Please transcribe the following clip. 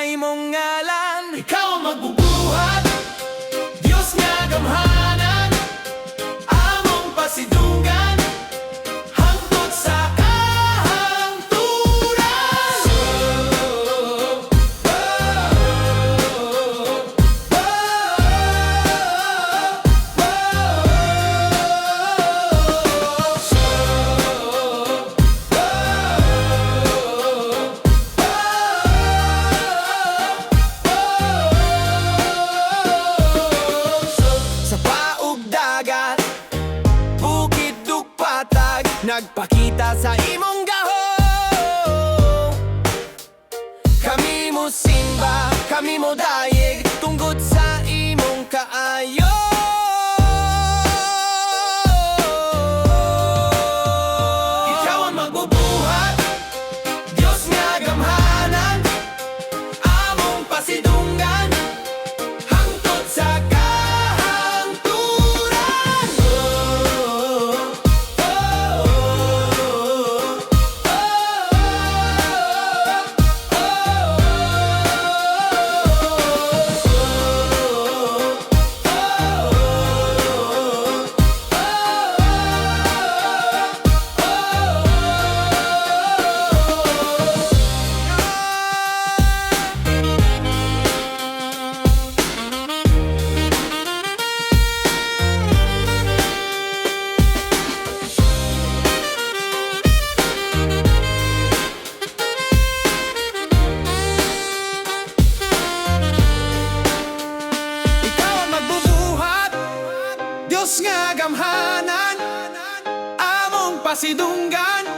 sa imong ngalan. Ikaw ang magbubuhat, Dios nga gamhanan, among pasidunggan, hangtod sa kahangturan. Sapa ug dagat, bukid ug patag, nagpakita sa imong gahum. Kami mosimba, kami modayeg, tungod sa imong kaayo. Ikaw ang magbubuhat, Dios nga gamhanan, among pasidunggan, hangtod sa kahangturan. Ikaw ang magbubuhat, Diyos nga gamhanan, among pasidunggan,